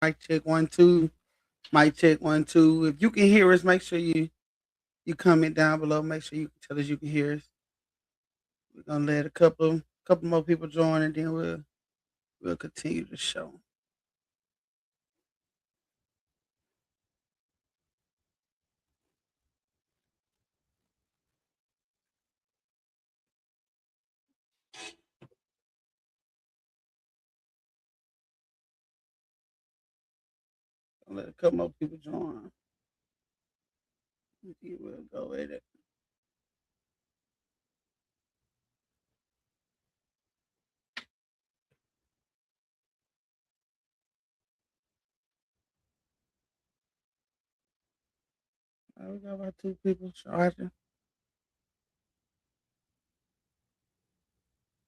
Mic check 1 2. Mic check 1 2. If you can hear us, make sure you comment down below. Make sure you tell us you can hear us. We're gonna let a couple more people join, and then we'll continue the show. Let a couple more people join. We'll go with it. We got about 2 people charging.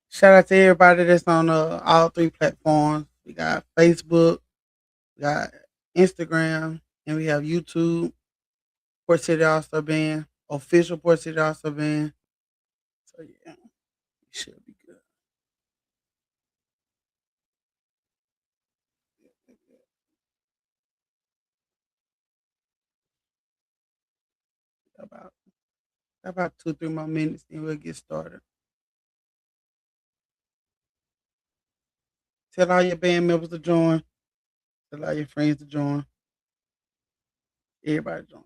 Shout out to everybody that's on all 3 platforms. We got Facebook, we got Instagram, and we have YouTube. Port City All Star Band, official Port City All Star Band. So yeah, it should be good. About about 2 3 more minutes, and we'll get started. Tell all your band members to join. Tell all your friends to join. Everybody join.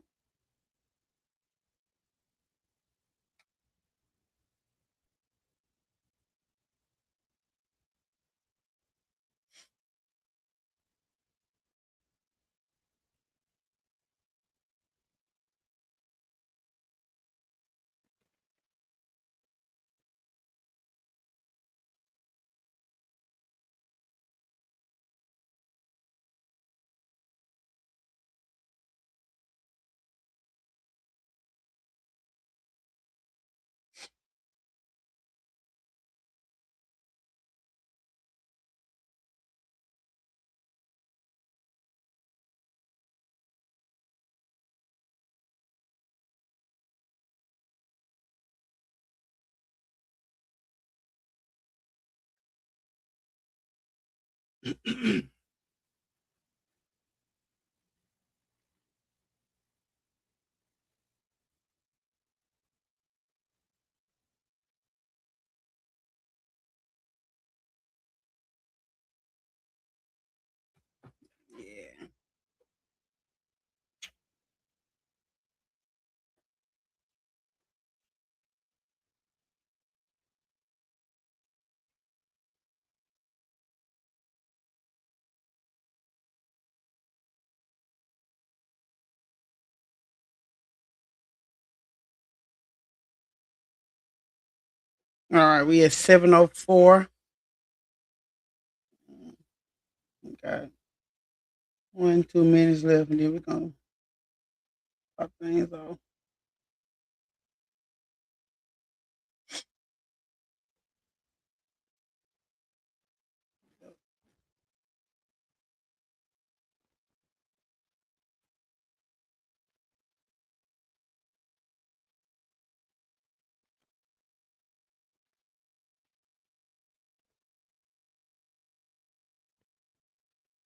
Yeah. All right, we at 7:04. We got 1 2 minutes left, and then we're gonna pop things off.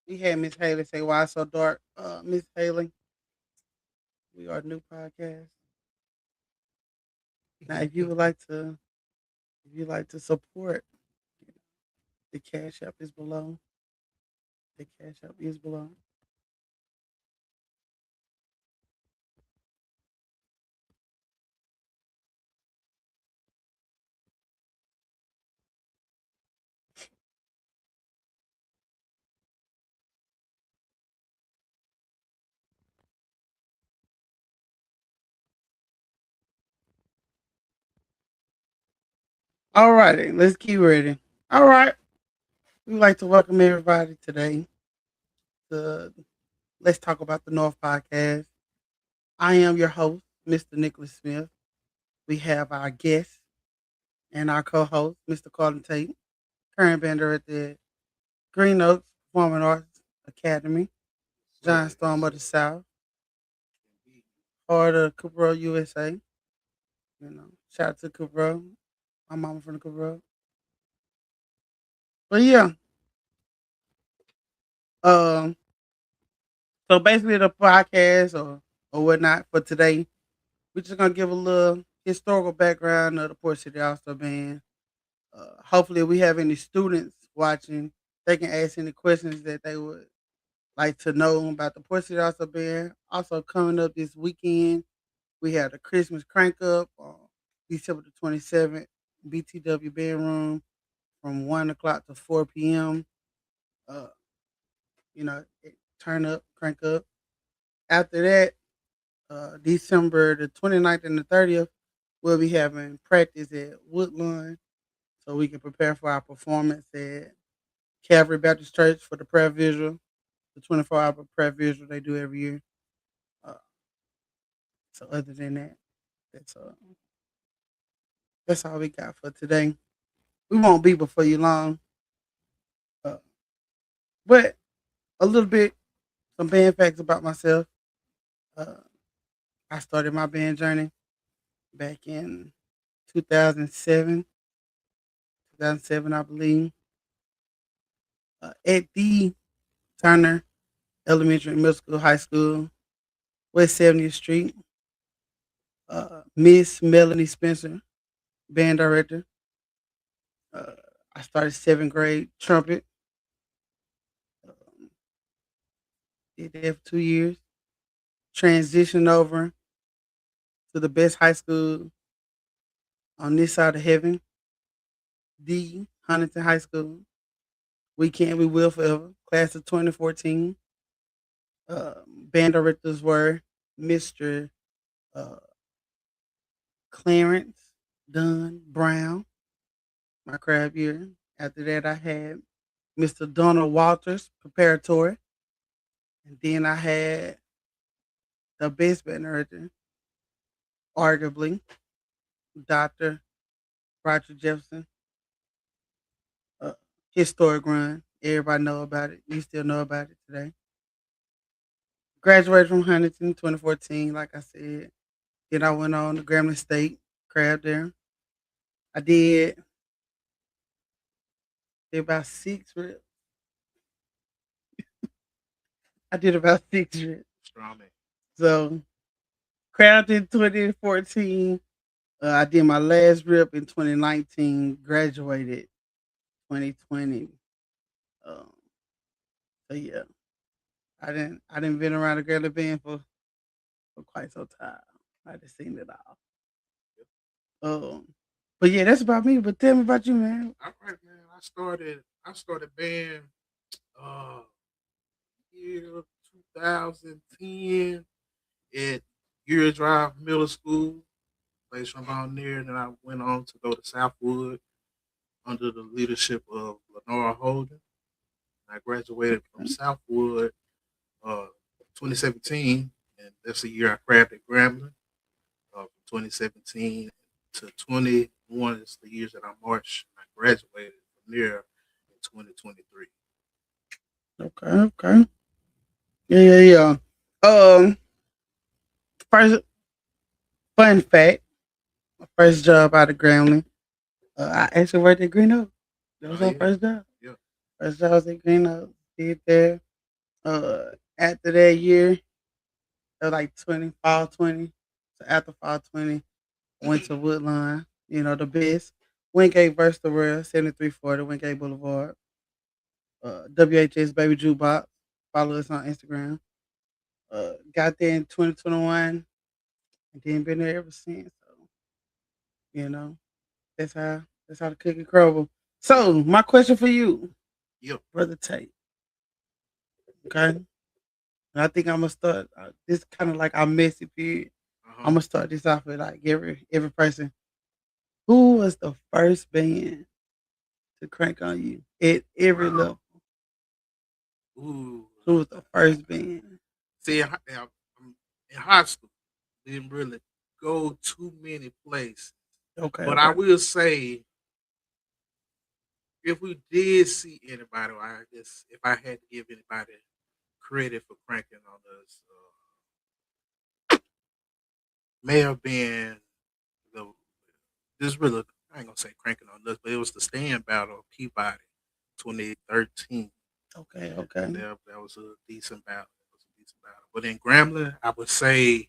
We had Miss Haley say, "Why so dark?" Miss Haley, we are a new podcast. Now, if you like to support, the cash app is below. The cash app is below. All righty, let's get ready. All right, we'd like to welcome everybody today to Let's Talk About the North podcast. I am your host, Mr. Nicholas Smith. We have our guest and our co-host, Mr. Carlton Tate, current bender at the Green Oaks Performing Arts Academy, John Storm of the South, part of Cooper USA. Shout out to Cooper, my mama from the Cooper. But yeah, um, So basically, the podcast or whatnot for today, we're just gonna give a little historical background of the Port City All Star Band. Hopefully, if we have any students watching, they can ask any questions that they would like to know about the Port City All Star Band. Also, coming up this weekend, we have the Christmas Crank Up on December the 27th, BTW Band Room from 1 o'clock to 4 p.m. Uh, turn up, crank up. After that, December the 29th and the 30th, we'll be having practice at Woodlawn so we can prepare for our performance at Calvary Baptist Church for the prayer visual, the 24-hour prayer visual they do every year. Uh, so other than that, that's uh, that's all we got for today. We won't be before you long, uh, but a little bit some band facts about myself. Uh, I started my band journey back in 2007, 2007, I believe, at the Turner Elementary and Middle School, High School, West 70th Street. Miss Melanie Spencer, band director. Uh, I started seventh grade trumpet. Um, did that for 2 years. Transitioned over to the best high school on this side of heaven, the Huntington High School. We can, we will forever. Class of 2014. Band directors were Mr. Uh, Clarence Dunn Brown, my crab year. After that, I had Mr. Donald Walters, preparatory. And then I had the best band director, arguably, Dr. Roger Jefferson, uh, historic run. Everybody know about it. You still know about it today. Graduated from Huntington 2014, like I said. Then I went on to Grambling State, crab there. I did about six reps. I did about six reps. Strawman. So, crowd in 2014. I did my last rep in 2019. Graduated 2020. Um, so yeah, I didn't been around the Grambling band for quite some time. I just seen it all. Um, but yeah, that's about me. But tell me about you, man. All right, man. I started band uh year 2010 at Gear Drive Middle School. Played trombone there, and then I went on to go to Southwood under the leadership of Lenora Holden. I graduated from Southwood uh 2017, and that's the year I crabbed at Grambling. From 2017 to 21 is the years that I marched. I graduated from there in 2023. Okay, okay. Yeah, yeah, yeah. First fun fact, my first job out of Grambling. I actually worked at Green Oak. That was Oh my yeah, first job. yeah. First job was at Green Oak. Did there. After that year, it was like 20, fall 20. So after fall 20, went to Woodline, the best. Wingate versus the World, 7340 Wingate Boulevard. WHS Baby Jukebox. Follow us on Instagram. Got there in 2021 and then been there ever since. So, you know, that's how the cookie crumble. So, my question for you, Yep. Brother Tate, okay? And I think I'm gonna start this kind of like our messy period. Uh-huh. I'm gonna start this off with like every person. Who was the first band to crank on you at every Wow. level? Ooh. Who was the first band? See, in high school, didn't really go too many places. Okay, But I okay. will say, if we did see anybody, or I guess if I had to give anybody credit for cranking on us, may have been the this really I ain't gonna say cranking on us, but it was the stand battle of Peabody 2013. Okay, And okay. that was a decent battle. It was a decent battle. But in Grambling, I would say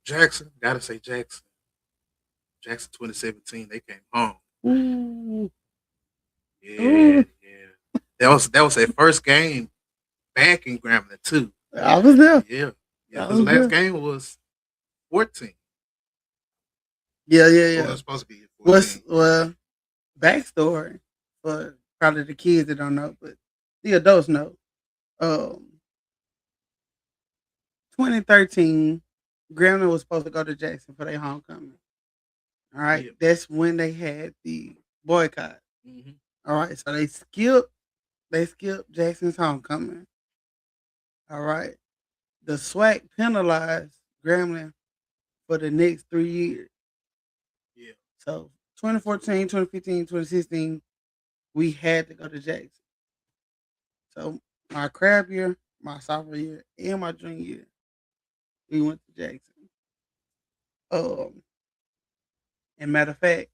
Jackson. Gotta say Jackson. Jackson 2017. They came home. Ooh. Yeah, Ooh. yeah. That was their first game back in Grambling too. I was there. Yeah, yeah. I Because the was last there. game was 14. Yeah, yeah, Well, it yeah. was supposed to be What's 14. backstory for probably the kids that don't know, but the adults know. Um, 2013, Grambling was supposed to go to Jackson for their homecoming. All right, Yeah. that's when they had the boycott. Mm-hmm. All right, so they skipped Jackson's homecoming. All right, the SWAC penalized Grambling for the next 3 years. Yeah. So 2014, 2015, 2016, we had to go to Jackson. So my crab year, my sophomore year, and my junior year, we went to Jackson. Um, and matter of fact,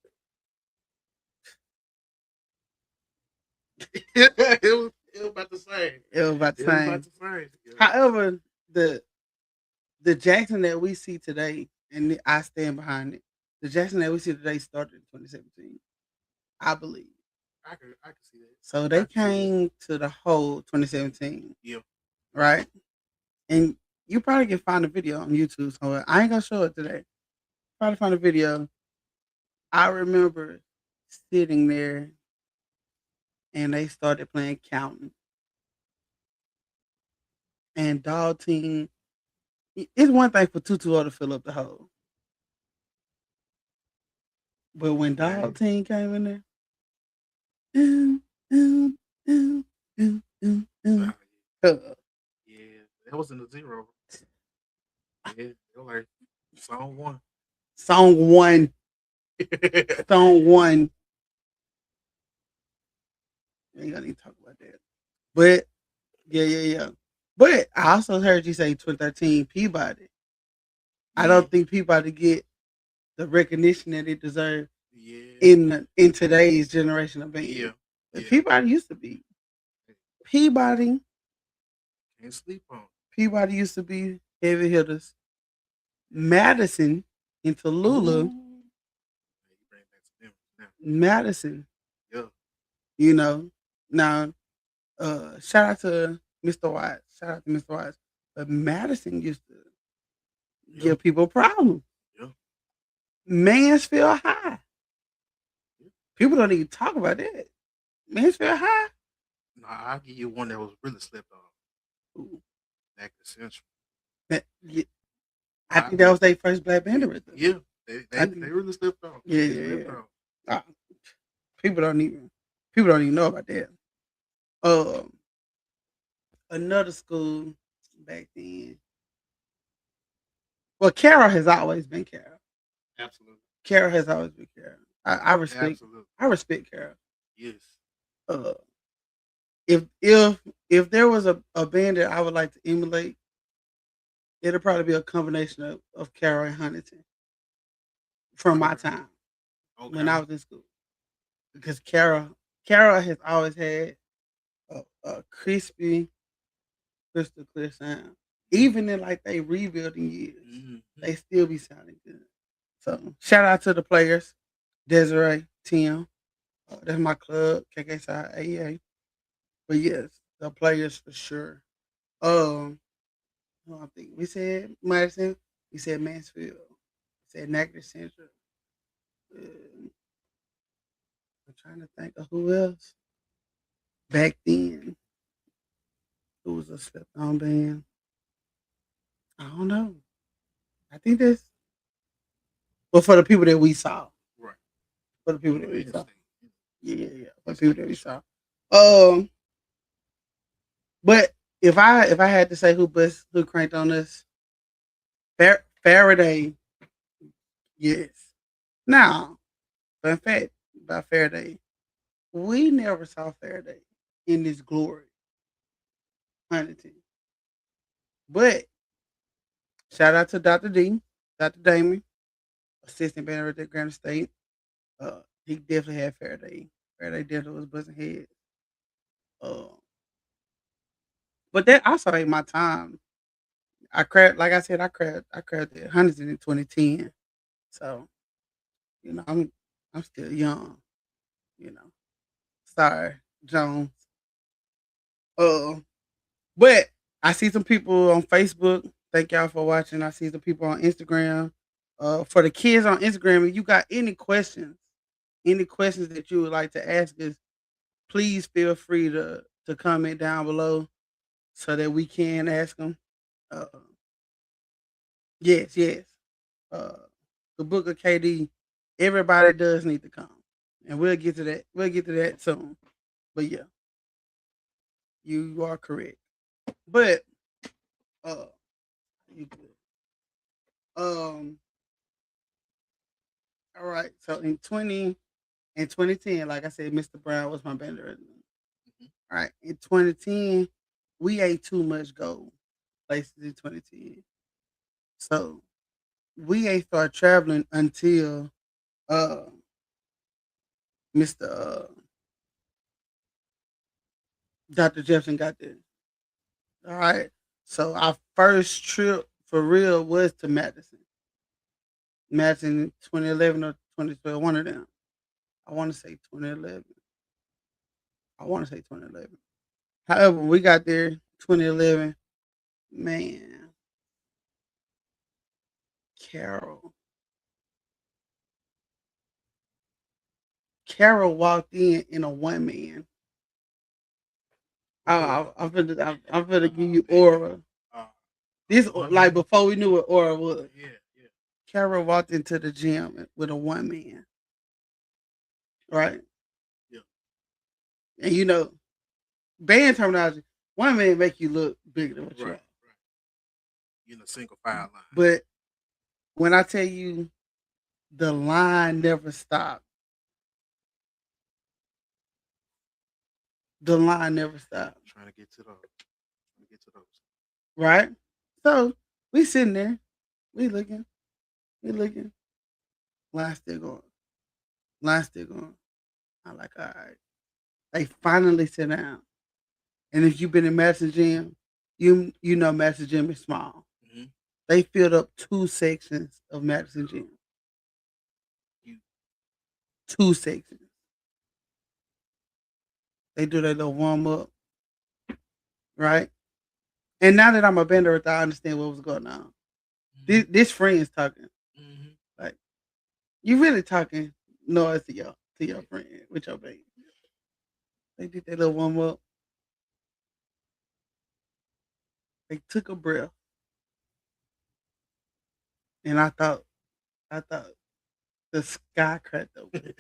it was about the same. it was about the It was about same. the same. Yeah. However, the Jackson that we see today, and I stand behind it. The Jackson that we see today started in 2017, I believe. I can see that. So I they can see that. came to the whole 2017, Yeah. right? And you probably can find a video on YouTube somewhere. I ain't gonna show it today. Probably find a video. I remember sitting there and they started playing counting. And Dog Team, it's one thing for Tutu to fill up the hole. But when Dog Man. Team came in there, ooh, ooh, ooh, ooh, ooh, ooh, uh, Yeah. That was in the zero. Yeah. They were like song one. song one, song one. We ain't gonna even talk about that. But yeah, yeah, yeah. But I also heard you say 2013 Peabody. I Yeah. don't think Peabody get the recognition that it deserves Yeah. in today's generation of bands. Yeah. But Yeah. Peabody used to be Peabody. Can't sleep on. Peabody used to be heavy hitters. Madison and Tallulah. Ooh. Yeah, you bring back some memories now. Madison, Yeah. you know. Now, shout out to Mr. Watts. Shout out to Mr. Watts. But Madison used to Yeah. give people problems. Yeah. Mansfield High. Yeah. People don't even talk about that. Mansfield High. Nah, I'll give you one that was really slept on. Ooh, Back to Central. yeah, I I think that was their first black band yeah, right there. yeah. They I they, think, they really slept on. yeah, They yeah, slept yeah. on. Uh, people don't even know about that. Um, another school back then. Well, Carol has always been Carol. Absolutely. Carol has always been Carol. I respect. Absolutely. I respect Carol. Yes. Uh, if there was a band that I would like to emulate, it'll probably be a combination of Carol and Huntington from my Okay. time when Okay. I was in school. Because Carol has always had a crispy, crystal clear sound. Even in like they rebuilding years, Mm-hmm. they still be sounding good. So shout out to the players, Desiree, Tim. That's my club, KK side AEA. But yes, the players for sure. I think we said Madison, we said Mansfield, we said Nacogdoches Central. Uh, I'm trying to think of who else back then. Who was a slept on band? I don't know. I think that's but for the people that we saw. Right. For the people You that know, we saw. instinct. Yeah, yeah, yeah. For the people Instinct that for we sure. saw. But if I had to say who cranked on us, Faraday, yes. Now, fun fact about Faraday, we never saw Faraday in this glory, Huntington. But shout out to Dr. D, Dr. Damon, assistant band at Granite State. He definitely had Faraday. Faraday definitely was buzzing heads. Uh, But that also ain't my time. I cracked, like I said, I cracked the hundreds in 2010. So, I'm still young, you know. Sorry, Jones. Uh, but I see some people on Facebook. Thank y'all for watching. I see some people on Instagram. For the kids on Instagram, if you got any questions that you would like to ask us, please feel free to comment down below so that we can ask them. Uh, yes, yes. Uh, the book of KD. Everybody does need to come, and we'll get to that. We'll get to that soon. But yeah, you are correct. But uh, you good. Um, all right. So in 2010, like I said, Mr. Brown was my bender. All right. In 2010, we ate too much gold places in 2010. So we ain't start traveling until uh Mr. Dr. Jefferson got there. All right. So our first trip for real was to Madison. Madison 2011 or 2012, one of them. I want to say 2011. I want to say 2011. However, when we got there 2011, man, Carol. Carol walked in a one man. I'm gonna give you aura. This like before we knew what aura was. Yeah, yeah. Carol walked into the gym with a one man, right? Yeah. And band terminology, one man make you look bigger than what you are. Right. In a single file line. But when I tell you the line never stopped, the line never stopped. Trying to get to those. Right? So we sitting there, we looking, line still going, line still going. I'm like, all right. They finally sit down. And if you've been in Madison Gym, you know Madison Gym is small. Mm-hmm. They filled up 2 sections of Madison Gym. 2 sections. They do their little warm up, right? And now that I'm a bender, I understand what was going on. Mm-hmm. This friend's talking. Mm-hmm. Like, you really talking noise to your friend with your baby. They did their little warm up. They took a breath. And I thought the sky cracked open.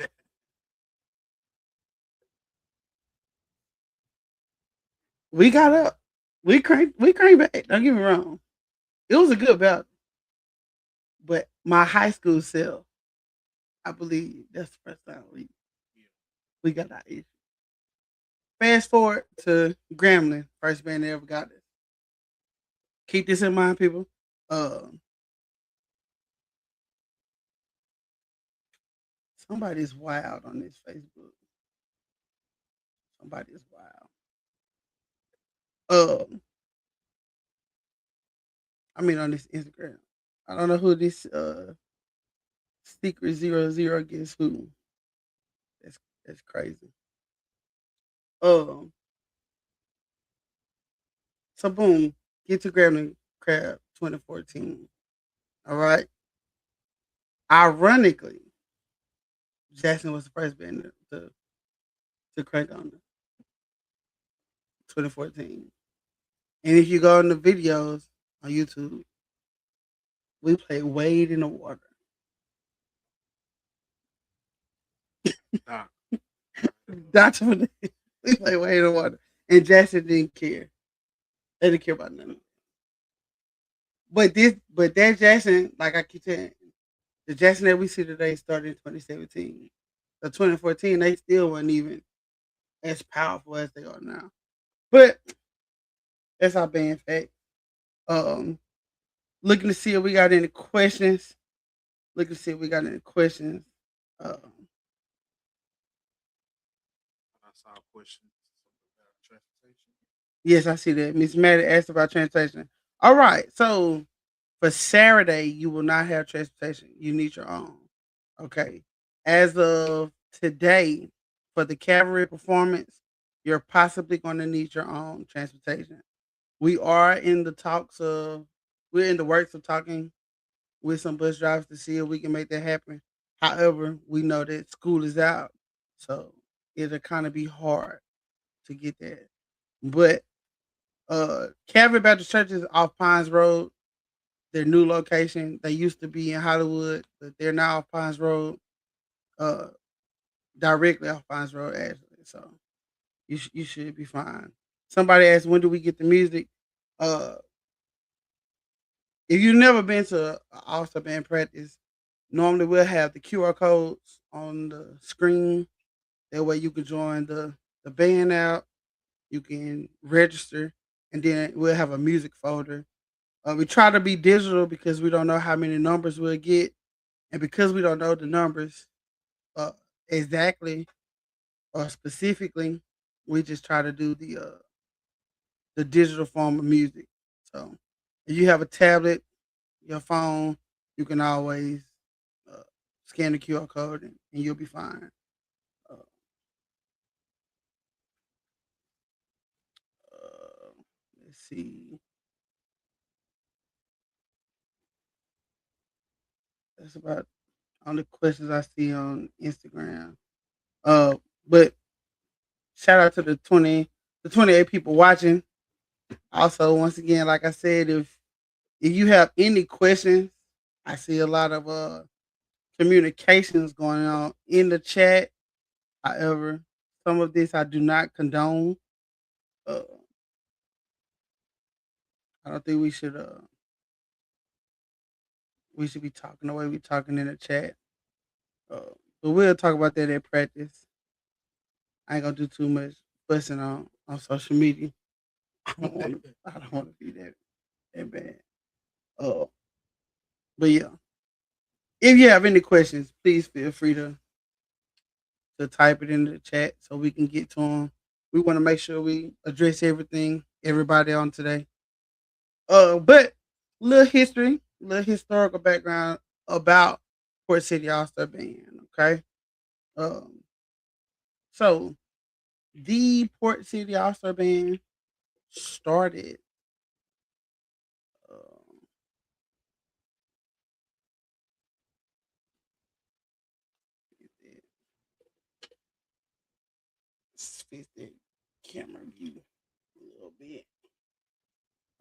We got up. We cranked back. Don't get me wrong. It was a good battle. But my high school self, I believe that's the first time we got our issue. Fast forward to Grambling, first band that ever got this. Keep this in mind, people. Somebody's wild on this Facebook. Somebody is wild. On this Instagram. I don't know who this secret 00 gets who. That's crazy. So boom, get to Grambling Crab 2014. All right. Ironically, Jackson was the first band to crank on it. 2014. And if you go on the videos on YouTube, we play Wade in the Water. That's what we play Wade in the Water. And Jackson didn't care. They didn't care about nothing. But that Jackson, like I keep saying, the Jackson that we see today started in 2017. So 2014, they still weren't even as powerful as they are now. But that's our band fact. Looking to see if we got any questions. Looking to see if we got any questions. I saw a question about transportation. Yes, I see that. Miss Maddie asked about transportation. All right. So for Saturday, you will not have transportation. You need your own. Okay. As of today, for the cavalry performance, you're possibly going to need your own transportation. We are in the talks of, we're in the works of talking with some bus drivers to see if we can make that happen. However, we know that school is out, so it'll kind of be hard to get that. But Calvary Baptist Church is off Pines Road. Their new location. They used to be in Hollywood, but they're now off Pines Road. Uh, directly off Pines Road, actually. So you should be fine. Somebody asked, when do we get the music? Uh, if you've never been to All Star Band practice, normally we'll have the QR codes on the screen. That way you can join the band out. You can register, and then we'll have a music folder. We try to be digital because we don't know how many numbers we'll get, and because we don't know the numbers uh, exactly or specifically, we just try to do the digital form of music. So, if you have a tablet, your phone, you can always uh, scan the QR code and you'll be fine. Uh, uh, let's see. That's about all the questions I see on Instagram. Uh, but shout out to the 28 people watching. Also, once again, like I said, if you have any questions, I see a lot of communications going on in the chat. However, some of this I do not condone. Uh, I don't think we should be talking the way we talking in the chat. But we'll talk about that at practice. I ain't gonna do too much fussing on social media. I don't want to be that bad. Uh, but yeah, if you have any questions, please feel free to type it in the chat so we can get to them. We want to make sure we address everything, everybody on today. But little history, little historical background about Port City All Star Band. Okay, um, so the Port City All Star Band started. Um, let's fix the camera view a little bit.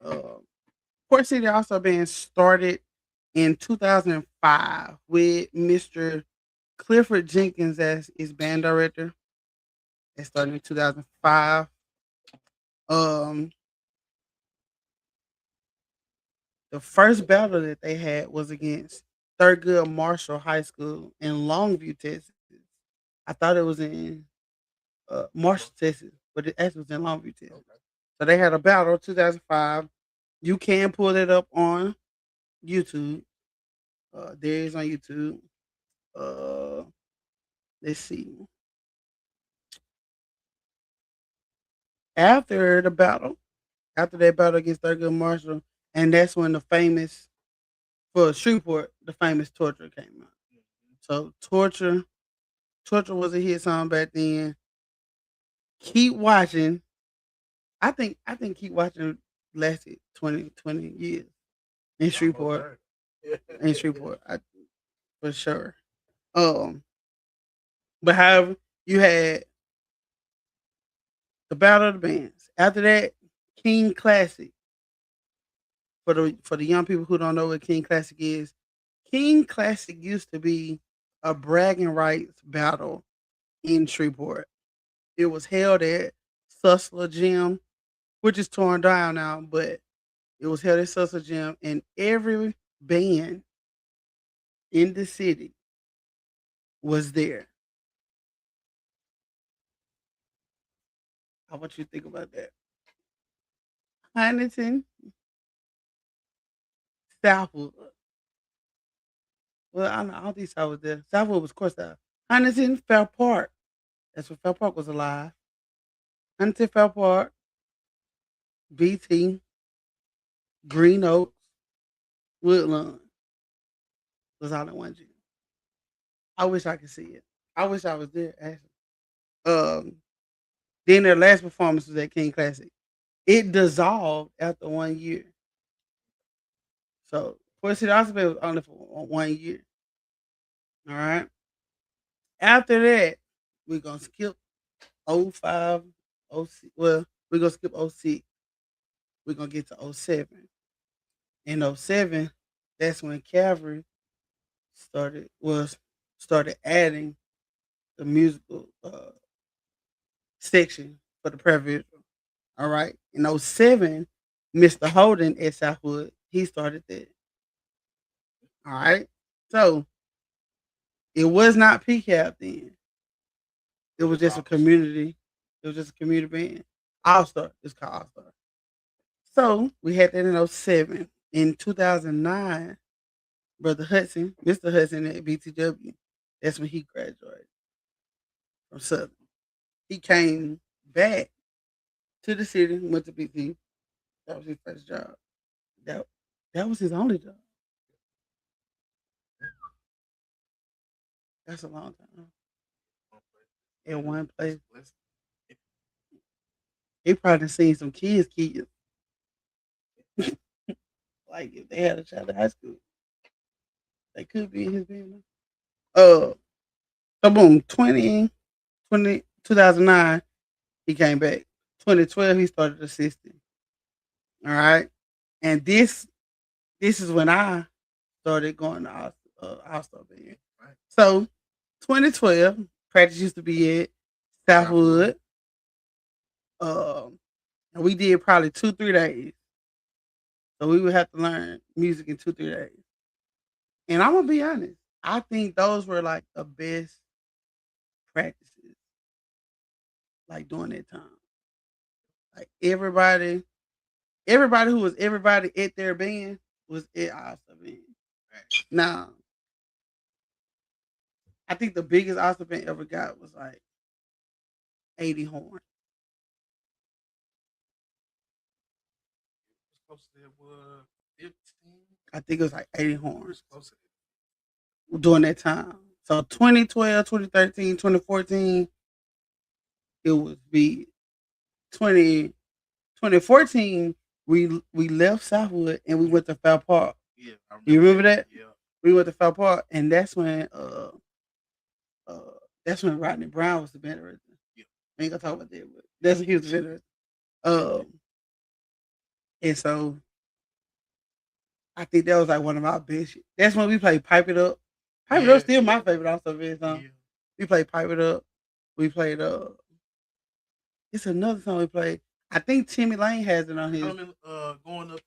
Uh, Port City All Star Band started in 2005 with Mr. Clifford Jenkins as his band director. It started in 2005. Um, the first battle that they had was against Thurgood Marshall High School in Longview, Texas. I thought it was in Marshall, Texas, but it actually was in Longview, Texas. Okay. So they had a battle 2005. You can pull it up on YouTube. There is on YouTube. Uh, let's see. After the battle, after that battle against Thurgood Marshall, and that's when the famous for Shreveport, the famous Torture came out. So Torture was a hit song back then. Keep watching. I think Keep Watching lasted 20 years in Shreveport. In Shreveport, for sure. Um, but however, you had the Battle of the Bands. After that, King Classic. For the young people who don't know what King Classic is, King Classic used to be a bragging rights battle in Shreveport. It was held at Sussler Gym, which is torn down now, but it was held at Sussler Gym, and every band in the city was there. How about you think about that? Huntington, Southwood. Well, I don't think Southwood was there. Southwood was, of course, there. Huntington, Fair Park. That's when Fair Park was alive. Huntington, Fair Park, BT, Green Oaks, Woodlawn was all in one gym. I wish I could see it. I wish I was there actually. Um, then their last performance was at King Classic. It dissolved after 1 year. So Port City Hospital was only for 1 year. All right. After that, we're gonna skip '05, '06. Well, we're gonna skip '06. We're gonna get to '07. In '07, that's when Calvary started adding the musical section for the prayer vigil. All right. In '07, Mr. Holden at Southwood, he started that. All right. So it was not PCAP then. It was just a community. It was just a community band. All Star. It's called All Star. So we had that in '07. In 2009, Brother Hudson, Mr. Hudson at BTW, that's when he graduated from Southern. He came back to the city, went to BT. That was his first job. That that was his only job. That's a long time. In one place. He probably seen some kids. Like if they had a child in high school, they could be in his band. Uh, so boom, 2009, he came back. 2012, he started assisting. All right, and this is when I started going to All Star Band. Right. So 2012, practice used to be at Southwood. And we did probably 2-3 days. So we would have to learn music in 2-3 days. And I'm gonna be honest, I think those were like the best practices, like during that time. Like everybody who was everybody at their band was at All Star Band. Now, I think the biggest All Star Band ever got was like 80 horn. I think it was like 80 horns during that time. So 2012, 2013, 2014, it was big. 20, 2014, we left Southwood and we went to Foul Park. Yeah, you remember that? Yeah. We went to Foul Park, and uh that's when Rodney Brown was the band director. Yeah. I ain't gonna talk about that, but that's when he was the band director. And so I think that was like one of our best. That's when we played Pipe It Up. Pipe It Up still my favorite also of song. Yeah. We played Pipe It Up. We played it's another song we played. I think Timmy Lane has it on his. Going Up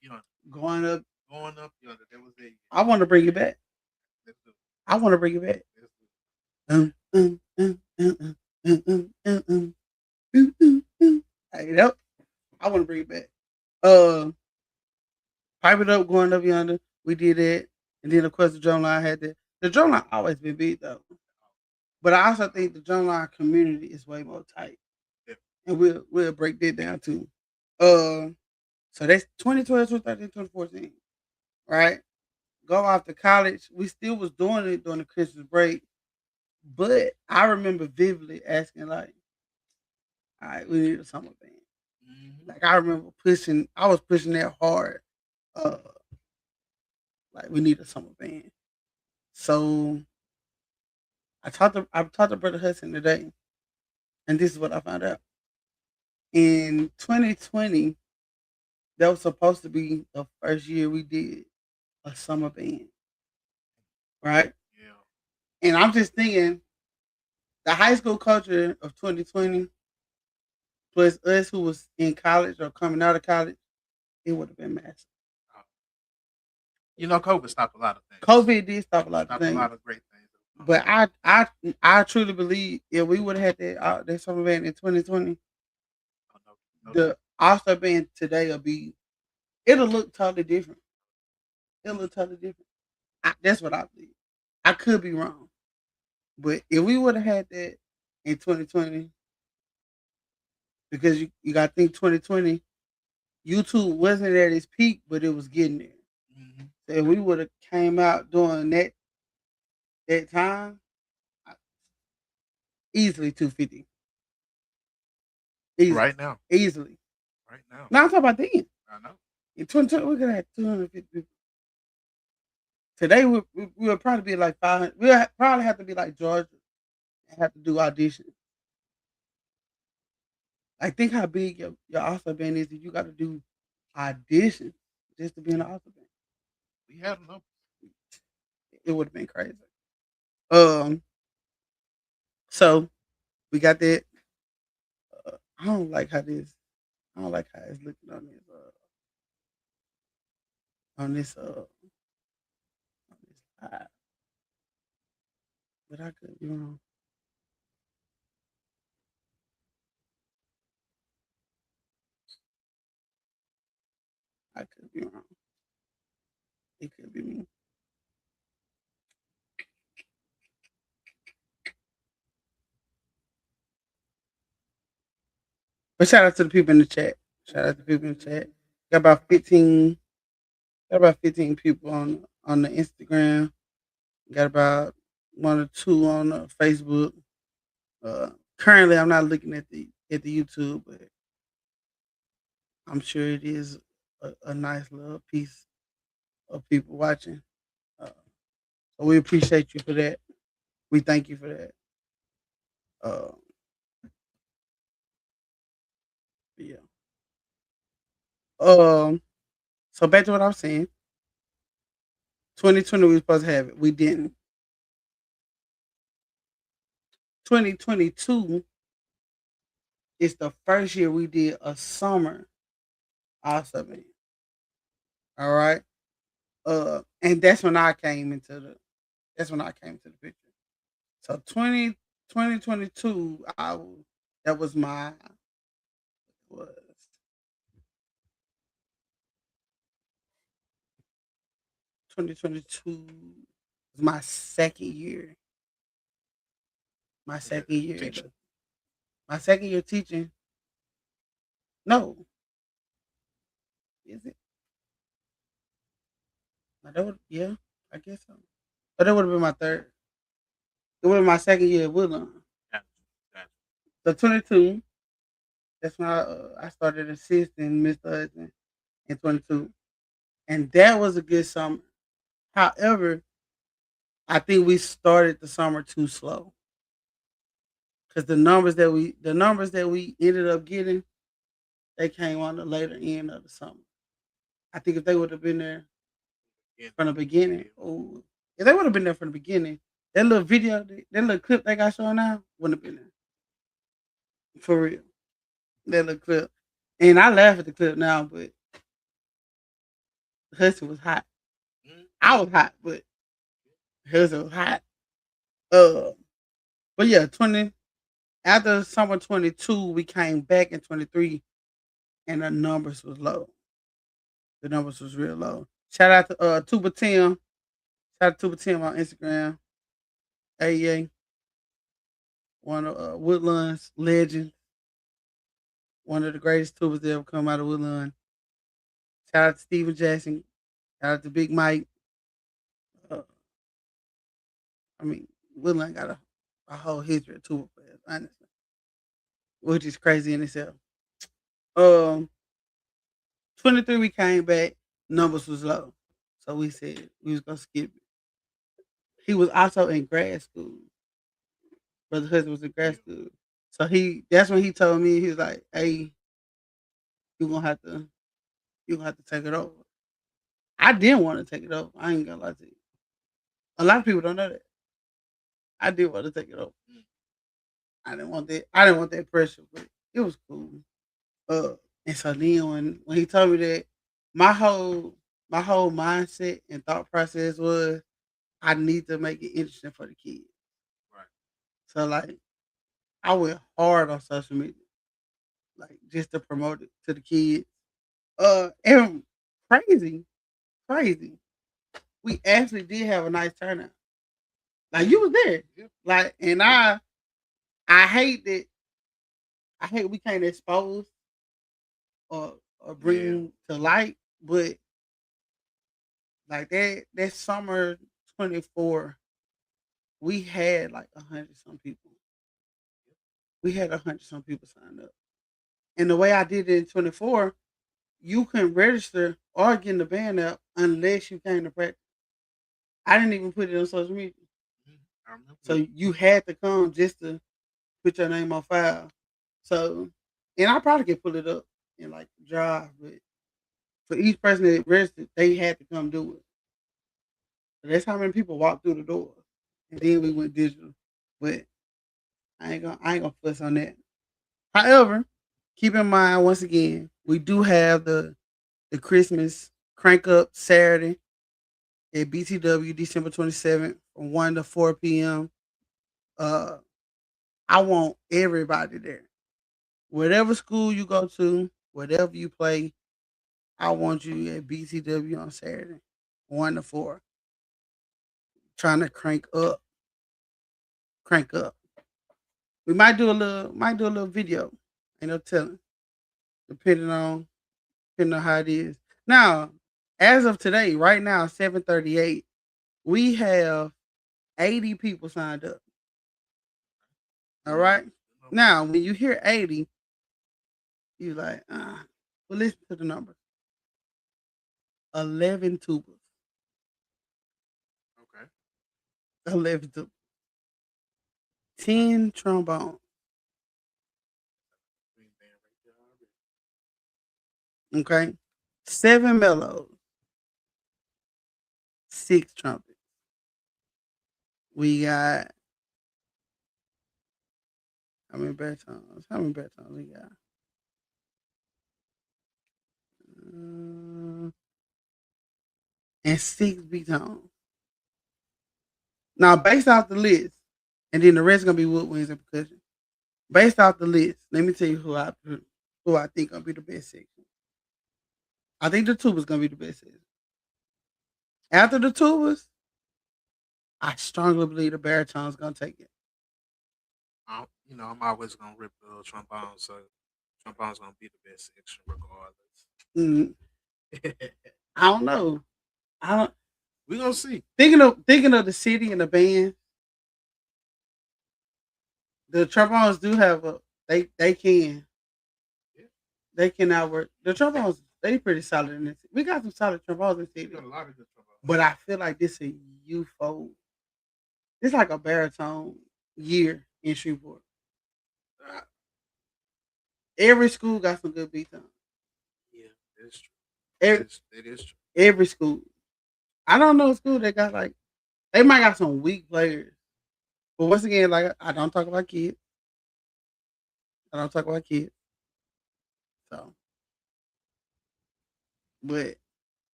Yonder. Going Up Yonder. That was it. I want to bring it back. I want to bring it back. Hey, that, I want to bring it back. Pipe It Up, Going Up Yonder. We did that. And then, of course, the drum line had that. The drum line always been big, though. But I also think the drum line community is way more tight. Yeah. And we'll break that down, too. So that's 2012, 2013, 2014. Right? Go off to college. We still was doing it during the Christmas break. But I remember vividly asking, like, all right, we need a summer band. Mm-hmm. Like, I remember I was pushing that hard. Uh, like, we need a summer band. So I talked to Brother Hudson today, and this is what I found out. In 2020, that was supposed to be the first year we did a summer band, right? Yeah. And I'm just thinking, the high school culture of 2020 plus us who was in college or coming out of college, it would have been massive. COVID stopped a lot of things. COVID did stop a lot of things. A lot of great things. But I truly believe if we would have had that summer band in 2020, the All Star band today it'll look totally different. It'll look totally different. That's what I believe. I could be wrong, but if we would have had that in 2020, because you got to think 2020, YouTube wasn't at its peak, but it was getting there. Mm-hmm. So if we would have came out during that time, easily 250. Easily. Right now. Easily. Right now. Now I'm talking about then. I know. In 2020, we could have 250 people. Today, we'll probably be like 500. We'll probably have to be like Georgia and have to do auditions. I think how big your All-Star band is if you got to do auditions just to be in the All-Star band. We had enough. It would have been crazy. So we got that. I don't like how this. I don't like how it's looking on this. On this. On this live. But I could be wrong. I could be wrong. It could be me. But shout out to the people in the chat. Shout out to the people in the chat. Got about 15. Got about 15 people on the Instagram. Got about 1 or 2 on Facebook. Currently, I'm not looking at the YouTube, but I'm sure it is a nice little piece of people watching. So we appreciate you for that. We thank you for that. Yeah. So back to what I was saying. 2020 we were supposed to have it. We didn't. 2022 is the first year we did a summer All-Star band. All right. And that's when I came into the picture. So 2022, that was my was 2022 was my second year. My second year. Teaching. My second year teaching. No. Is it? No, that would, yeah, I guess so. But that would have been my third. It would have been my second year at Woodlawn. So 22, that's when I started assisting Mr. Hudson in 22. And that was a good summer. However, I think we started the summer too slow. Because the numbers that we ended up getting, they came on the later end of the summer. I think if they would have been there from the beginning, if they would have been there from the beginning, that little video, that little clip they got showing now, wouldn't have been there. For real. That little clip. And I laugh at the clip now, but Hudson was hot. I was hot, but Hudson was hot. But yeah, after summer 22, we came back in 23 and the numbers was low. The numbers was real low. Shout out to Tuba Tim. Shout out to Tuba Tim on Instagram. AEA. One of Woodland's legends. One of the greatest tubas that ever come out of Woodland. Shout out to Steven Jackson. Shout out to Big Mike. I mean, Woodland got a whole history of tuba players, honestly, which is crazy in itself. 23 we came back, numbers was low, so we said we was gonna skip it. He was also in grad school. Brother Hudson was in grad school, so that's when he told me he was like, "Hey, you gonna have to take it over." I didn't want to take it over. I ain't gonna lie to you. A lot of people don't know that. I did want to take it over. I didn't want that. I didn't want that pressure, but it was cool. And so then when he told me that, my whole mindset and thought process was I need to make it interesting for the kids. Right. So like I went hard on social media, like just to promote it to the kids. And crazy. We actually did have a nice turnout. Like you was there. Yeah. Like and I hate that we can't expose or or bring to light, but like that summer 24, we had like 100 some people. We had 100 some people sign up. And the way I did it in 24, you couldn't register or get in the band app unless you came to practice. I didn't even put it on social media. I remember. So you had to come just to put your name on file. So, and I probably could pull it up in like Drive, but for each person that registered, they had to come do it. So that's how many people walked through the door. And then we went digital. But I ain't gonna fuss on that. However, keep in mind once again, we do have the Christmas crank up Saturday at BTW December 27th from 1 to 4 p.m. Uh I want everybody there. Whatever school you go to, whatever you play, I want you at BTW on Saturday, 1 to 4. Trying to crank up. Crank up. We might do a little video. Ain't no telling. Depending on how it is. Now, as of today, right now, 7:38, we have 80 people signed up. All right. Now, when you hear 80, you like, well, listen to the numbers. 11 tubas. Okay. 11 tubas. 10 trombones. Okay. 7 mellows. 6 trumpets. We got how many batons? How many batons we got? And 6 B-tones. Now, based off the list, and then the rest gonna be woodwinds and percussion. Based off the list, let me tell you who I think gonna be the best section. I think the tubas gonna be the best section. After the tubas, I strongly believe the baritone's gonna take it. I'm always gonna rip the trombone, so trombone's gonna be the best section regardless. Mm, I don't know. I don't. We gonna see. Thinking of the city and the band, the trombones do have a they can Yeah. they can outwork the trombones. They pretty solid in this. We got some solid trombones in the We city, got a lot of good trombones. but I feel like this a UFO. It's like a baritone year in Shreveport. Uh, Every school got some good beats on. yeah, that's true. Every, That is true. every school. I don't know a school that got like they might got some weak players. But once again, like I don't talk about kids. I don't talk about kids. So, but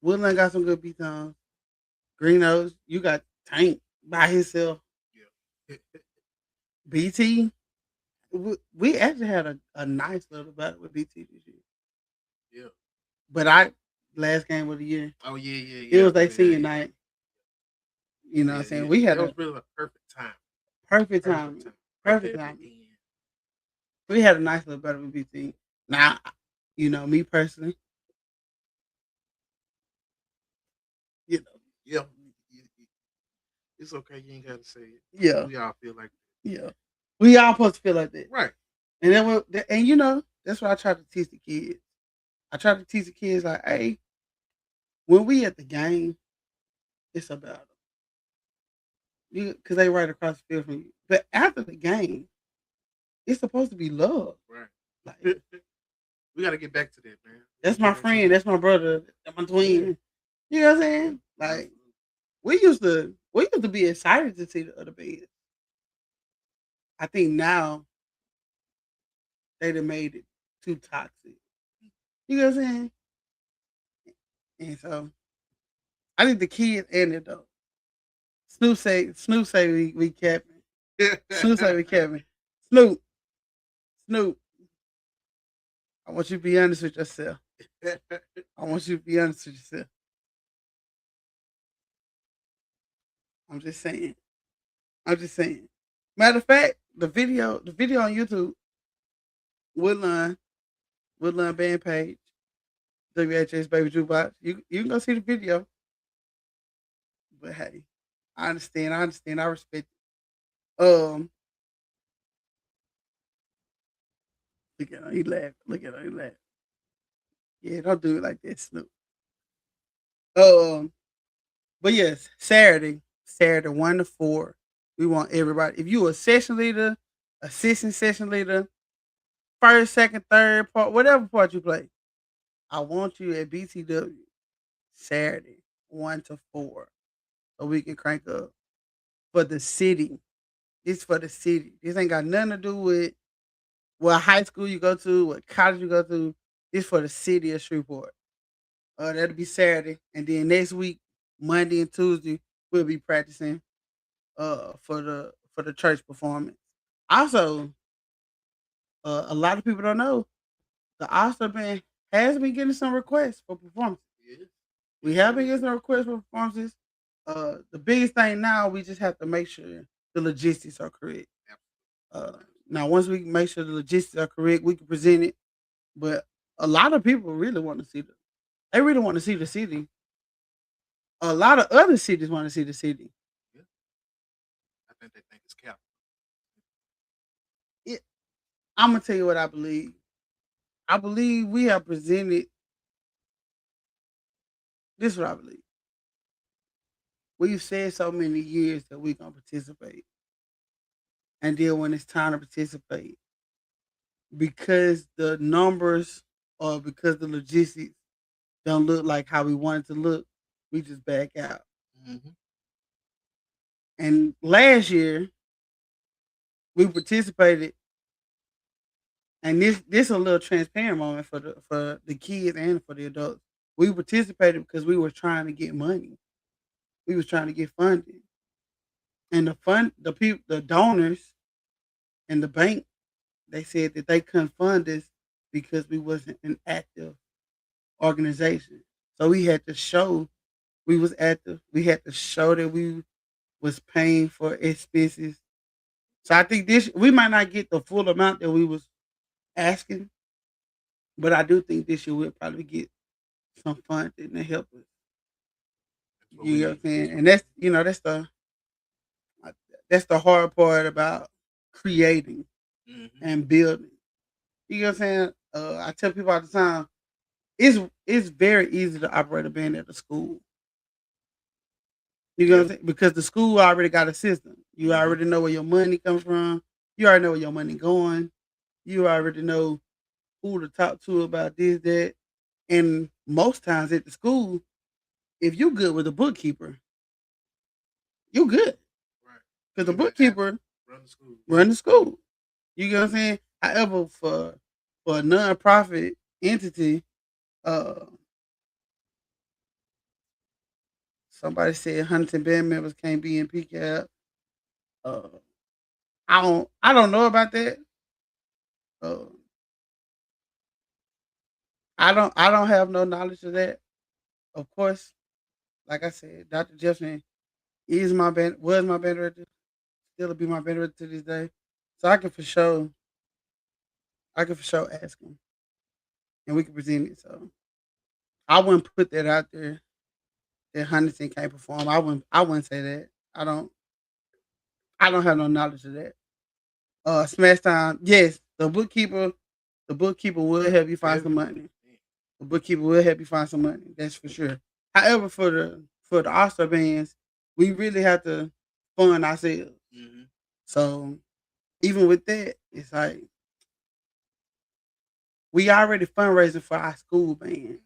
Woodland got some good beats on. Greenos, you got Tank by himself. Yeah. BT, we actually had a nice little battle with BT this year. Yeah. But I last game of the year, Oh yeah. it was their senior yeah. night. You know what I'm saying? Yeah. We had That a was really a perfect time. perfect time. Perfect time. We had a nice little battle with BT. Now, me personally, you know, Yeah. It's okay. You ain't got to say it. yeah, We all feel like yeah. We all supposed to feel like that. right. And that's what I try to teach the kids. I try to teach the kids like, hey, when we at the game, it's about them. Because they right across the field from you. But after the game, it's supposed to be love. Right. Like, we got to get back to that, man. that's my friend. That's my brother. That's my twin. You know what I'm saying? Like, we used to be excited to see the other band. I think now they done made it too toxic. You know what I'm saying? And so I think the kids and the adults. Snoop say we capping. Snoop say we capping. Snoop. I want you to be honest with yourself. I want you to be honest with yourself. I'm just saying. Matter of fact, the video on YouTube, Woodline band page. WHS Baby Jukebox. You can go see the video. But hey, I understand. I understand. I respect it. Look at him. He laughed. Look at him. He laughed. Yeah, don't do it like that, Snoop. Um, but yes, Saturday 1 to 4. We want everybody. If you a session leader, assistant session leader, first, second, third part, whatever part you play, I want you at BTW Saturday 1 to 4, so we can crank up for the city. This for the city. This ain't got nothing to do with what high school you go to, what college you go to. This for the city of Shreveport. That'll be Saturday, and then next week, Monday and Tuesday, we'll be practicing for the church performance. Also, a lot of people don't know the Oscar band has been getting some requests for performances. Yeah. We have been getting some requests for performances. The biggest thing now, we just have to make sure the logistics are correct. Uh, Now, once we make sure the logistics are correct, we can present it. But a lot of people really want to see the. They really want to see the city. A lot of other cities want to see the city. Yeah. I think they think it's capital. I'm gonna tell you what I believe. I believe we have presented. This is what I believe. We've said so many years that we're gonna participate, and then when it's time to participate, because the numbers or because the logistics don't look like how we want it to look, we just back out. Mm-hmm. And last year we participated, and this is a little transparent moment for the kids and for the adults. We participated because we were trying to get money. We was trying to get funding, and the people, the donors, and the bank, they said that they couldn't fund us because we wasn't an active organization. So we had to show we was active. We had to show that we was paying for expenses. So I think this we might not get the full amount that we was asking, but I do think this year we'll probably get some funding to help us. You know what I'm saying? And that's the hard part about creating and building. You know what I'm saying? I tell people all the time, it's very easy to operate a band at the school. You know what I'm saying? Because the school already got a system. You already know where your money comes from. You already know where your money going. You already know who to talk to about this, that. And most times at the school, if you good with a bookkeeper, you good. Right. Because the bookkeeper run the school. Run the school. You know what I'm saying? However, for a nonprofit entity, uh, somebody said Huntington band members can't be in PCAP. Uh, I don't know about that. Uh, I don't have no knowledge of that. Of course, like I said, Dr. Jefferson is my band was my band director, still will be my band director to this day. So I can for sure ask him and we can present it. So I wouldn't put that out there that Huntington can't perform. I wouldn't say that. I don't have no knowledge of that. Smash Time, yes, the bookkeeper will help you find some money. The bookkeeper will help you find some money. That's for sure. However, for the All Star bands, we really have to fund ourselves. Mm-hmm. So even with that, it's like we already fundraising for our school band.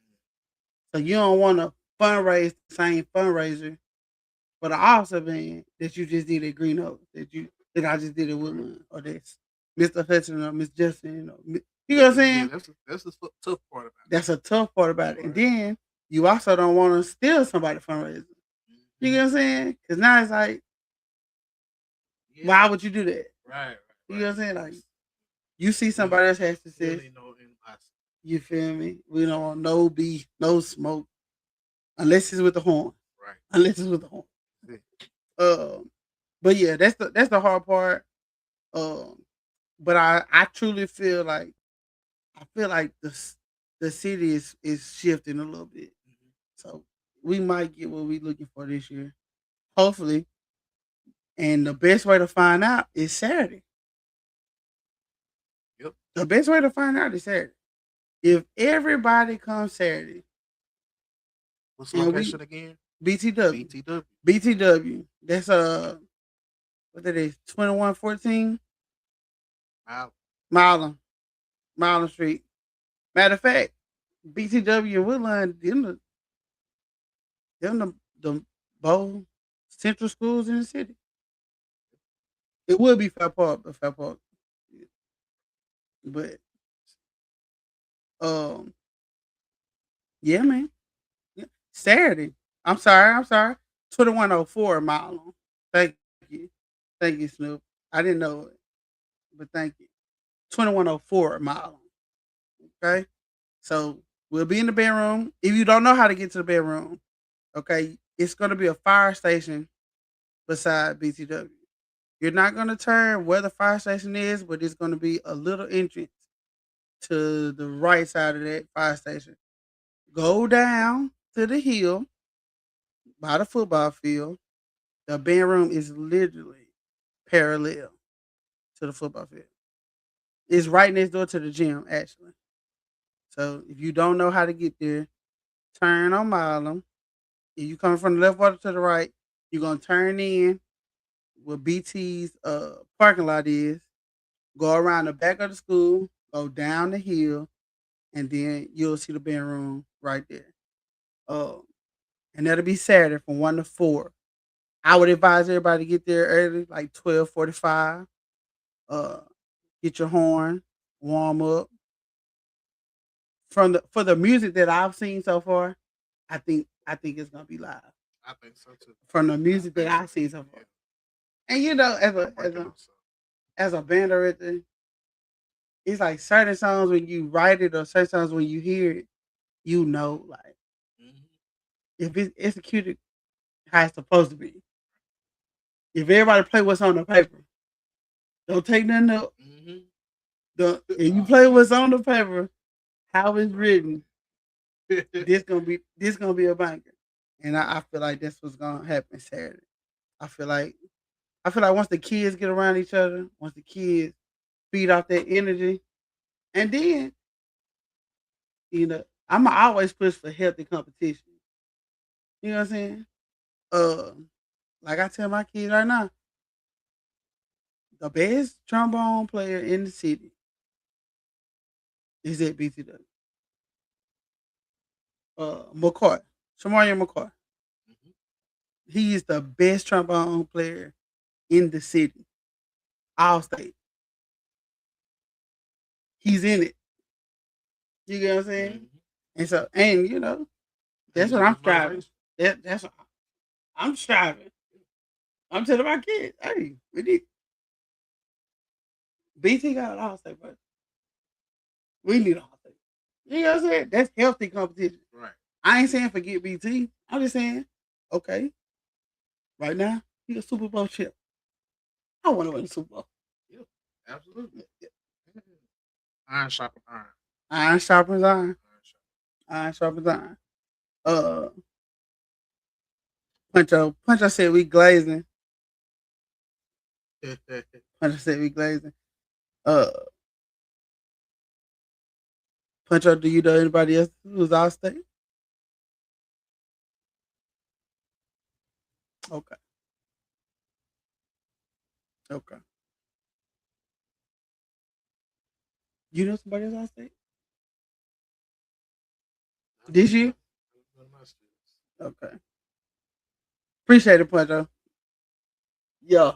So you don't want to fundraise the same fundraiser for the All Star band that you just did at Green Oak, that I just did at Woodland, or that's Mr. Hudson or Miss Justin. You know what I'm saying? Yeah, that's the tough part about it. That's a tough part about it. And then you also don't want to steal somebody's fundraiser. You know what I'm saying? Because now it's like, why would you do that? Right. You know what I'm saying? Like, you see somebody else has success. You feel me? We don't want no beef, no smoke, unless it's with the horn. Right. Unless it's with the horn. But yeah, that's the hard part. But I truly feel like the city is shifting a little bit. Mhm. So we might get what we're looking for this year. Hopefully. And the best way to find out is Saturday. Yep. The best way to find out is Saturday. If everybody comes Saturday What's the and we location again? BTW. BTW. BTW. That's what that is, 2114 Wow. Milam. Milam Street. Matter of fact, BTW and Woodline, them the both central schools in the city. It would be Fair Park, but Fair Park. But um, yeah, man. Yeah. Saturday. I'm sorry. 2104 Milam. Thank you. Thank you, Snoop. I didn't know it, but thank you. 2104 Milam. Okay. So we'll be in the bedroom. If you don't know how to get to the bedroom, okay, it's gonna be a fire station beside BTW. You're not gonna turn where the fire station is, but it's gonna be a little entrance to the right side of that fire station. Go down to the hill by the football field. The bedroom is literally parallel to the football field. It's right next door to the gym, actually. So if you don't know how to get there, turn on Milam. If you coming from the left or to the right, you're gonna turn in where BT's parking lot is, go around the back of the school, go down the hill, and then you'll see the bedroom right there. Uh, and that'll be Saturday from 1 to 4. I would advise everybody to get there early, like 12:45. Uh, get your horn, warm up. From the for the music that I've seen so far, I think it's gonna be live. I think so too. From the I music that think so. I've seen so Yeah. far, and you know, as a I'm as working a on something. as a band director, it's like certain songs when you write it or certain songs when you hear it, you know, like Mhm. if it's executed how it's supposed to be. If everybody play what's on the paper, don't take nothing up. Mhm. Don't, if you play what's on the paper, how it's written, this gonna be a banger. And I feel like that's what's gonna happen Saturday. I feel like I feel like once the kids get around each other, once the kids feed off that energy, and then I'm always push for healthy competition. You know what I'm saying? Uh, like I tell my kids right now, the best trombone player in the city is at BTW. McCoy, Shamarian McCoy. Mhm. He is the best trombone player in the city, all state. He's in it. You get what I'm saying? Mhm. And so, and that's He's what a I'm good striving. motivation. That's what I'm striving. I'm telling my kids, hey, we need BT got an all state, but we need an all state. You know what I'm saying? That's healthy competition. Right. I ain't saying forget BT. I'm just saying, okay, right now, he a Super Bowl chip. I want to win the Super Bowl. Yep. Absolutely. Iron sharpen iron. Iron sharpens iron. Iron Iron sharpens iron. Uh, Puncho said we glazing. sharpen. Puncho said we glazing. Uh, Puncho, do you know anybody else who's out state? Okay, okay. You know somebody else out state? Not This none of year? my students. Okay. Appreciate it, Puncho. Yeah.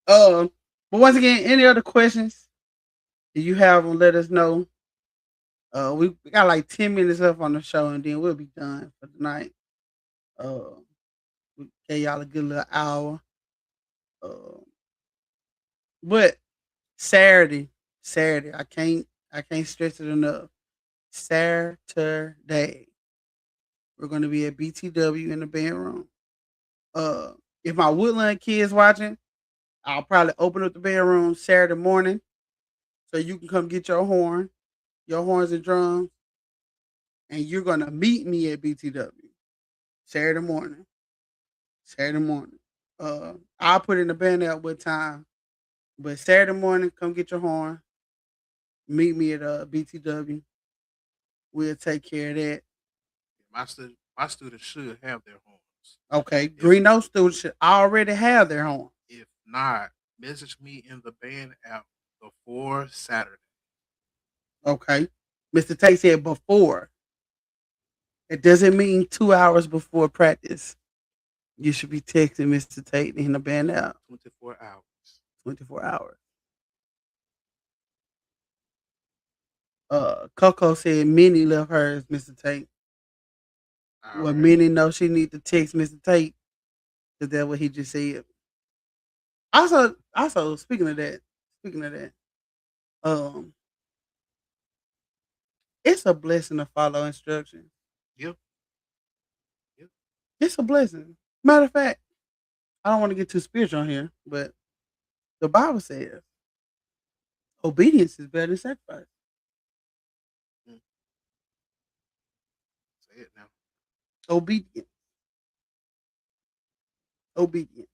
But once again, any other questions? If you have them, let us know. We got like 10 minutes left on the show, and then we'll be done for tonight. Uh, we gave y'all a good little hour. Uh, but Saturday, I can't stress it enough. Saturday, we're gonna be at BTW in the bedroom. Uh, if my Woodland kids watching, I'll probably open up the bedroom Saturday morning so you can come get your horns and drums. and you're gonna meet me at BTW Saturday morning. Saturday morning. I'll put in the band out what time, but Saturday morning, come get your horn. Meet me at BTW. We'll take care of that. My students should have their homes. Okay, If Greeno students should already have their horn. if not, message me in the band app before Saturday. Okay, Mr. Tate said before. It doesn't mean 2 hours before practice. You should be texting Mr. Tate in the band out 24 hours. 24 hours. Coco said Minnie left hers, Mr. Tate. Well, Minnie knows she need to text Mr. Tate because that's what he just said. Also speaking of that, um, it's a blessing to follow instructions. Yep. Yep. It's a blessing. Matter of fact, I don't want to get too spiritual on here, but the Bible says obedience is better than sacrifice. Mm. Say it now. Obedience. Obedience.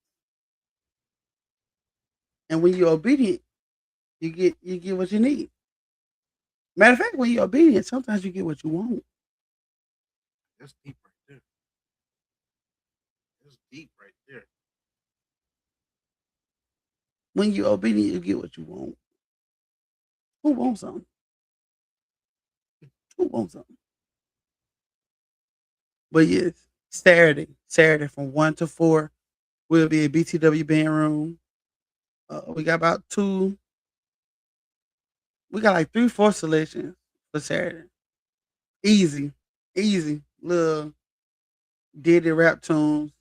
And when you're obedient, you get what you need. Matter of fact, when you're obedient, sometimes you get what you want. That's deep right there. That's deep right there. When you're obedient, you get what you want. Who wants something? Who wants something? But yes, Saturday from 1 to 4, we'll be at BTW band room. We got about two. We got like 3, 4 selections for Saturday. Easy, easy. Little Diddy rap tunes.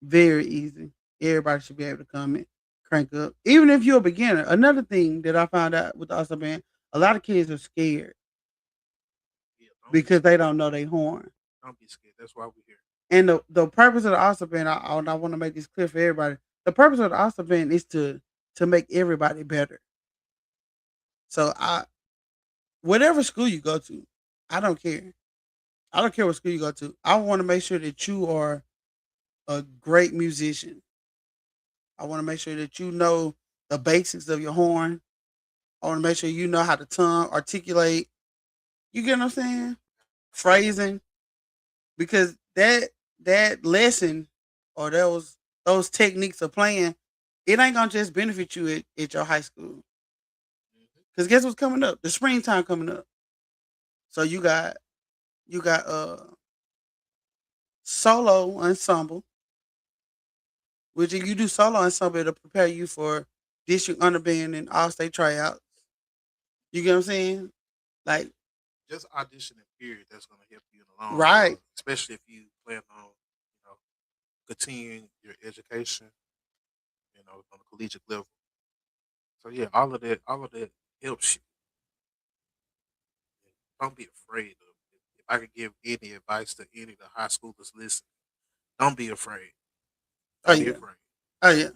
Very easy. Everybody should be able to come and crank up. Even if you're a beginner. Another thing that I found out with the Oscar band, a lot of kids are scared Yeah, because they don't know their horn. Don't be scared. That's why we're here. And the purpose of the Oscar band, I want to make this clear for everybody. The purpose of the Oscar band is to make everybody better. So whatever school you go to, I don't care. I don't care what school you go to. I want to make sure that you are a great musician. I want to make sure that you know the basics of your horn. I want to make sure you know how to tongue, articulate. You get what I'm saying? Phrasing. Because that lesson or those techniques of playing, it ain't gonna just benefit you at your high school. Because guess what's coming up? The springtime coming up. So you got solo ensemble, which if you do solo ensemble, it'll prepare you for district underband and all state tryouts. You get what I'm saying? Like, Just auditioning period. That's going to help you in the long right. run, especially if you plan on, continuing your education, on a collegiate level. So yeah, all of that helps you. Don't be afraid of it. If I could give any advice to any of the high schoolers listening, don't be afraid. Oh Don't be yeah. afraid. Oh yeah.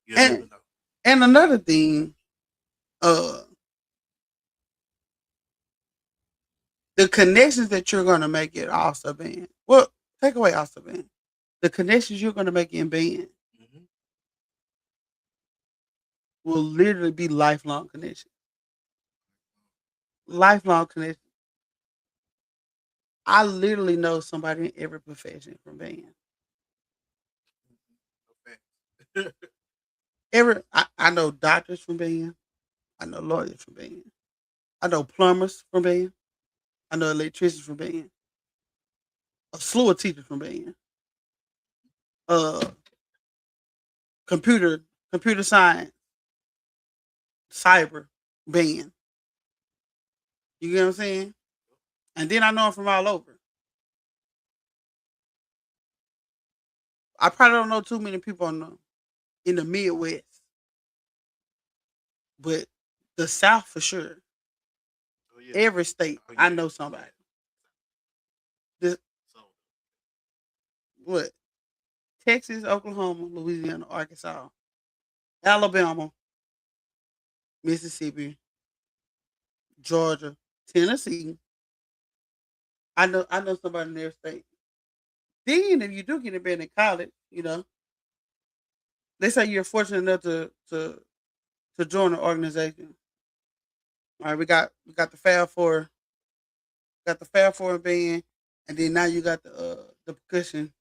You'll And never know. and another thing, uh the connections that you're gonna make at All-Star Band. Well, take away All-Star Band. The connections you're gonna make in band Hmm. will literally be lifelong connections. Lifelong connections. I literally know somebody in every profession from band. Okay. I know doctors from band. I know lawyers from band. I know plumbers from band. I know electricians from band. A slew of teachers from band. Uh, computer computer science, cyber band. You get what I'm saying? And then I know them from all over. I probably don't know too many people in the Midwest, but the South for sure. Oh yeah. Every state, Oh I yeah. know somebody. This, So what? Texas, Oklahoma, Louisiana, Arkansas, Alabama, Mississippi, Georgia, Tennessee. I know somebody in their state. Then if you do get a band in college, let's say you're fortunate enough to join an organization. All right, we got the Fab Four band, and then now you got the percussion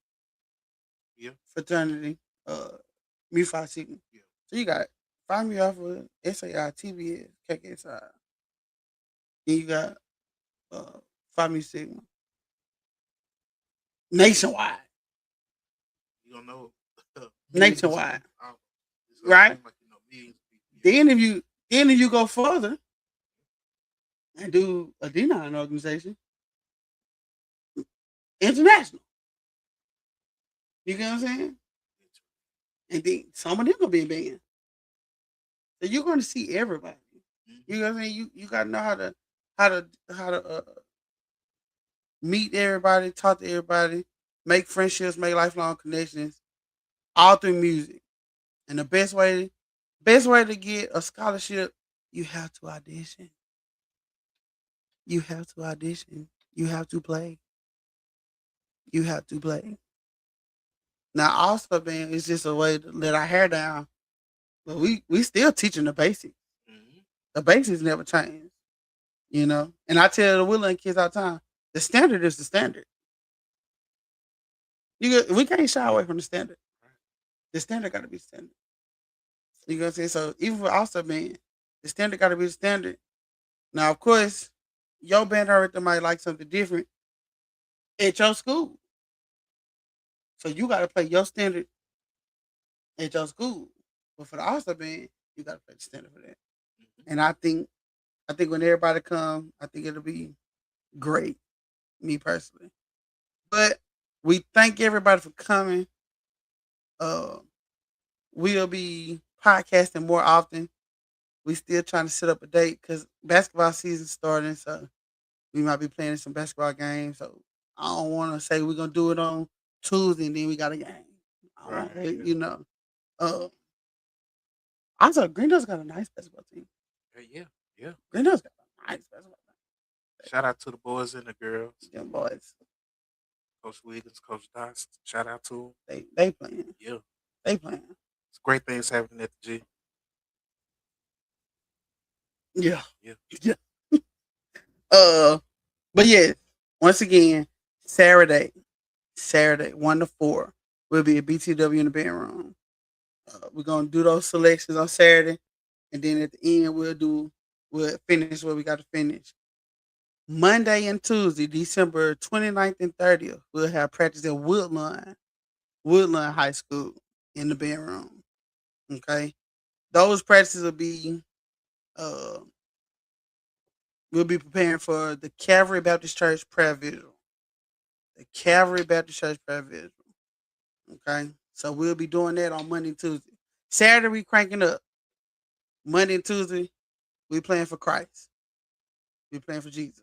Yeah. fraternity, Mu Phi Sigma. Yeah. So you got Phi Mu Alpha, SAI, TBS, KKSI. Then you got Phi Mu Sigma nationwide, You don't know. Millions of nationwide, people out. It's gonna right? seem like millions of people. Yeah. Then if you go further and do a D9 organization, international. You get what I'm saying? And then some of them gonna be in band. So you're gonna see everybody. You know what I'm saying? You gotta know how to meet everybody, talk to everybody, make friendships, make lifelong connections, all through music. And the best way to get a scholarship, you have to audition. You have to audition. You have to play. You have to play. Now also, man, it's just a way to let our hair down. But we still teaching the basics. Mhm. The basics never change. And I tell the Woodland kids all the time, the standard is the standard. We can't shy away from the standard. The standard got to be standard. You know what I'm saying? So even for also man, the standard got to be the standard. Now, of course, your band director might like something different at your school, so you got to play your standard at your school. But for the also band, you got to play the standard for that. Mhm. And I think when everybody come, I think it'll be great. Me personally, but we thank everybody for coming. Uh, we'll be podcasting more often. We still trying to set up a date because basketball season starting, so we might be playing some basketball games. So I don't want to say we're gonna do it on Tuesday and then we got a game. I Right. want Yeah. you know. Uh, also Greenville's got a nice basketball team. Yeah. Yeah. Greenville's got a nice basketball team. Shout out to the boys and the girls. Them boys, Coach Wiggins, Coach Dots. Shout out to them. they playing. Yeah. They playing. It's great things happening at the G. Yeah. Yeah. Yeah. Uh, but yeah, once again, Saturday, 1 to 4, will be at BTW in the bedroom. We're gonna do those selections on Saturday, and then at the end we'll finish what we got to finish. Monday and Tuesday, December 29th and 30th, we'll have practice at Woodland High School in the bedroom. Okay, those practices will be uh we'll be preparing for the Calvary Baptist Church prayer vigil. The Calvary Baptist Church prayer vigil. Okay, so we'll be doing that on Monday and Tuesday. Saturday we cranking up. Monday and Tuesday we playing for Christ. We playing for Jesus.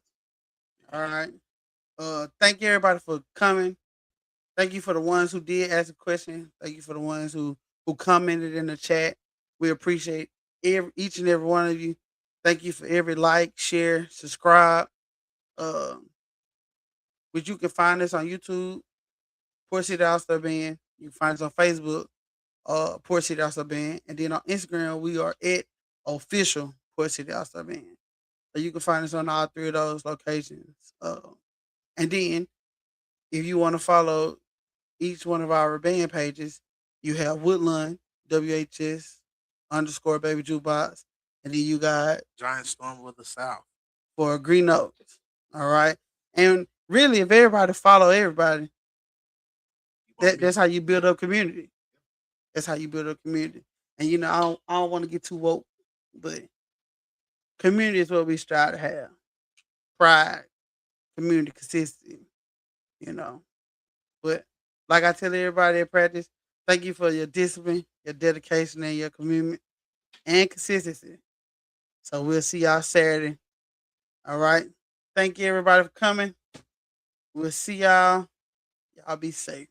All right. Thank you everybody for coming. Thank you for the ones who did ask a question. Thank you for the ones who commented in the chat. We appreciate each and every one of you. Thank you for every like, share, subscribe. Uh, which you can find us on YouTube, Port City All Star Band. You can find us on Facebook, Port City All Star Band, and then on Instagram we are at official Port City All Star Band. So you can find us on all three of those locations. And then if you want to follow each one of our band pages, you have Woodland WHS underscore Baby Jukebox, and then you got Giant Storm of the South. for Green Notes. All right, and really, if everybody follow everybody, that's how you build up community. That's how you build up community. And I don't want to get too woke, but community is what we strive to have. Pride, community, consistency. You know, but like I tell everybody at practice, thank you for your discipline, your dedication, and your commitment and consistency. So we'll see y'all Saturday. All right. Thank you everybody for coming. We'll see y'all. Y'all be safe.